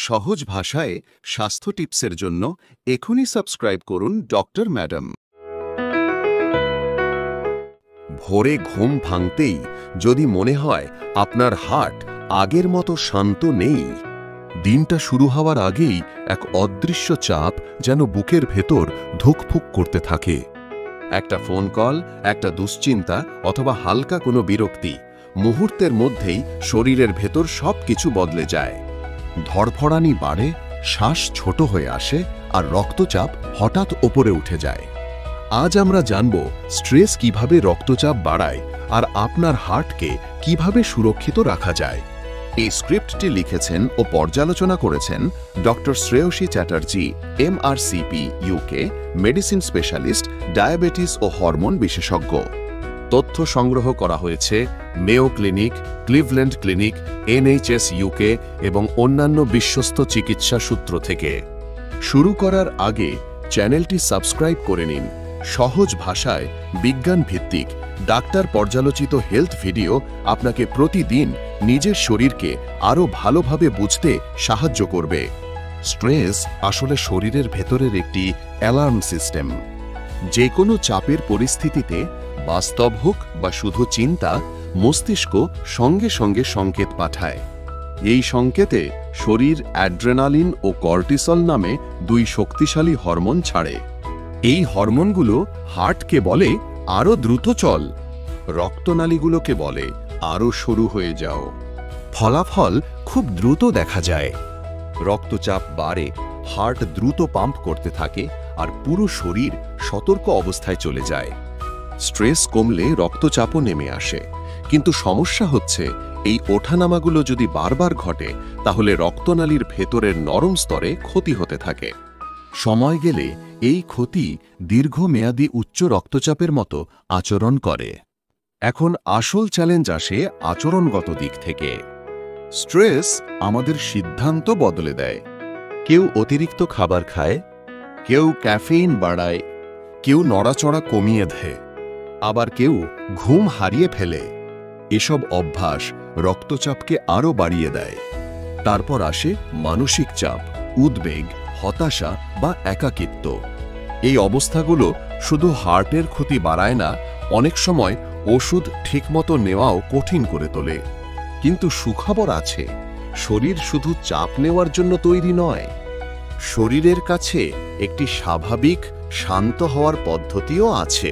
সহজ ভাষায় স্বাস্থ্য টিপসের জন্য এখনই সাবস্ক্রাইব করুন ডক্টর ম্যাডাম। ভোরে ঘুম ভাঙতেই যদি মনে হয় আপনার হার্ট আগের মতো শান্ত নেই, দিনটা শুরু হওয়ার আগেই এক অদৃশ্য চাপ যেন বুকের ভেতর ধুকফুক করতে থাকে। একটা ফোন কল, একটা দুশ্চিন্তা অথবা হালকা কোনো বিরক্তি, মুহূর্তের মধ্যেই শরীরের ভেতর সবকিছু বদলে যায়। ধড়ফড়ানি বাড়ে, শ্বাস ছোট হয়ে আসে আর রক্তচাপ হঠাৎ ওপরে উঠে যায়। আজ আমরা জানব স্ট্রেস কিভাবে রক্তচাপ বাড়ায় আর আপনার হার্টকে কিভাবে সুরক্ষিত রাখা যায়। এই স্ক্রিপ্টটি লিখেছেন ও পর্যালোচনা করেছেন doctor Shreyasi Chatterjee, MRCP, UK, medicine specialist, diabetes ও হরমোন বিশেষজ্ঞ। তথ্য সংগ্রহ করা হয়েছে Mayo clinic, Cleveland clinic, NHS UK এবং অন্যান্য বিশ্বস্ত চিকিৎসা সূত্র থেকে। শুরু করার আগে চ্যানেলটি সাবস্ক্রাইব করে নিন। সহজ ভাষায় বিজ্ঞান ভিত্তিক ডাক্তার পর্যালোচিত হেলথ ভিডিও আপনাকে প্রতিদিন নিজের শরীরকে আরও ভালোভাবে বুঝতে সাহায্য করবে। স্ট্রেস আসলে শরীরের ভেতরের একটি অ্যালার্ম সিস্টেম। যে কোনো চাপের পরিস্থিতিতে, বাস্তব হোক বা শুধু চিন্তা, মস্তিষ্ক সঙ্গে সঙ্গে সংকেত পাঠায়। এই সংকেতে শরীর অ্যাড্রেনালিন ও কর্টিসল নামে দুই শক্তিশালী হরমোন ছাড়ে। এই হরমোনগুলো হার্টকে বলে আরও দ্রুত চল, রক্তনালীগুলোকে বলে আরও সরু হয়ে যাও। ফলাফল খুব দ্রুত দেখা যায়। রক্তচাপ বাড়ে, হার্ট দ্রুত পাম্প করতে থাকে আর পুরো শরীর সতর্ক অবস্থায় চলে যায়। স্ট্রেস কমলে রক্তচাপও নেমে আসে, কিন্তু সমস্যা হচ্ছে এই ওঠানামাগুলো যদি বারবার ঘটে তাহলে রক্তনালীর ভেতরের নরম স্তরে ক্ষতি হতে থাকে। সময় গেলে এই ক্ষতি দীর্ঘমেয়াদী উচ্চ রক্তচাপের মতো আচরণ করে। এখন আসল চ্যালেঞ্জ আসে আচরণগত দিক থেকে। স্ট্রেস আমাদের সিদ্ধান্ত বদলে দেয়। কেউ অতিরিক্ত খাবার খায়, কেউ ক্যাফেইন বাড়ায়, কেউ নড়াচড়া কমিয়ে দেয়, আবার কেউ ঘুম হারিয়ে ফেলে। এসব অভ্যাস রক্তচাপকে আরও বাড়িয়ে দেয়। তারপর আসে মানসিক চাপ, উদ্বেগ, হতাশা বা একাকিত্ব। এই অবস্থাগুলো শুধু হার্টের ক্ষতি বাড়ায় না, অনেক সময় ওষুধ ঠিকমতো নেওয়াও কঠিন করে তোলে। কিন্তু সুখবর আছে, শরীর শুধু চাপ নেওয়ার জন্য তৈরি নয়। শরীরের কাছে একটি স্বাভাবিক শান্ত হওয়ার পদ্ধতিও আছে।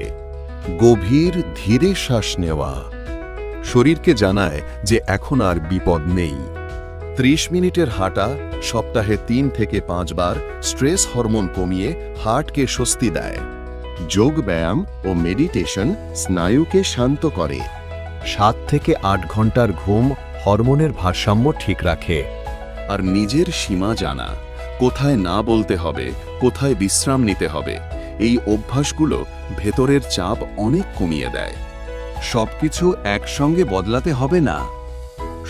গভীর ধীরে শ্বাস নেওয়া শরীরকে জানায় যে এখন আর বিপদ নেই। 30 মিনিটের হাঁটা সপ্তাহে 3 থেকে 5 বার স্ট্রেস হরমোন কমিয়ে হার্টকে স্বস্তি দেয়। যোগ ব্যায়াম ও মেডিটেশন স্নায়ুকে শান্ত করে। 7 থেকে 8 ঘন্টার ঘুম হরমোনের ভারসাম্য ঠিক রাখে। আর নিজের সীমা জানা, কোথায় না বলতে হবে, কোথায় বিশ্রাম নিতে হবে, এই অভ্যাসগুলো ভেতরের চাপ অনেক কমিয়ে দেয়। সবকিছু একসঙ্গে বদলাতে হবে না।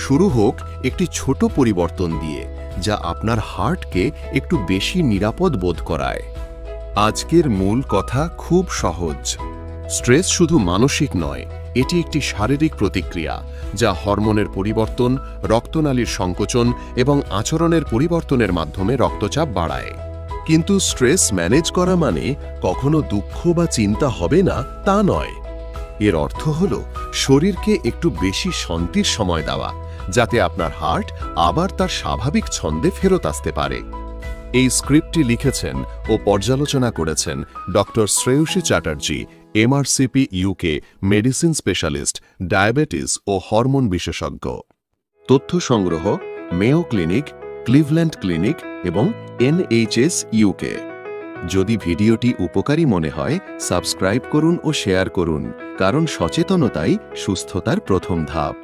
শুরু হোক একটি ছোট পরিবর্তন দিয়ে, যা আপনার হার্টকে একটু বেশি নিরাপদ বোধ করায়। আজকের মূল কথা খুব সহজ। স্ট্রেস শুধু মানসিক নয়, এটি একটি শারীরিক প্রতিক্রিয়া যা হরমোনের পরিবর্তন, রক্তনালীর সংকোচন এবং আচরণের পরিবর্তনের মাধ্যমে রক্তচাপ বাড়ায়। কিন্তু স্ট্রেস ম্যানেজ করা মানে কখনো দুঃখ বা চিন্তা হবে না তা নয়। এর অর্থ হল শরীরকে একটু বেশি শান্তির সময় দেওয়া, যাতে আপনার হার্ট আবার তার স্বাভাবিক ছন্দে ফেরত আসতে পারে। এই স্ক্রিপ্টটি লিখেছেন ও পর্যালোচনা করেছেন doctor Shreyasi Chatterjee, MRCP, UK, medicine specialist, diabetes ও হরমোন বিশেষজ্ঞ। তথ্য সংগ্রহ মেয়ো ক্লিনিক, ক্লিভল্যান্ড ক্লিনিক এবং NHS UK। যদি ভিডিওটি উপকারী মনে হয়, সাবস্ক্রাইব করুন ও শেয়ার করুন, কারণ সচেতনতাই সুস্থতার প্রথম ধাপ।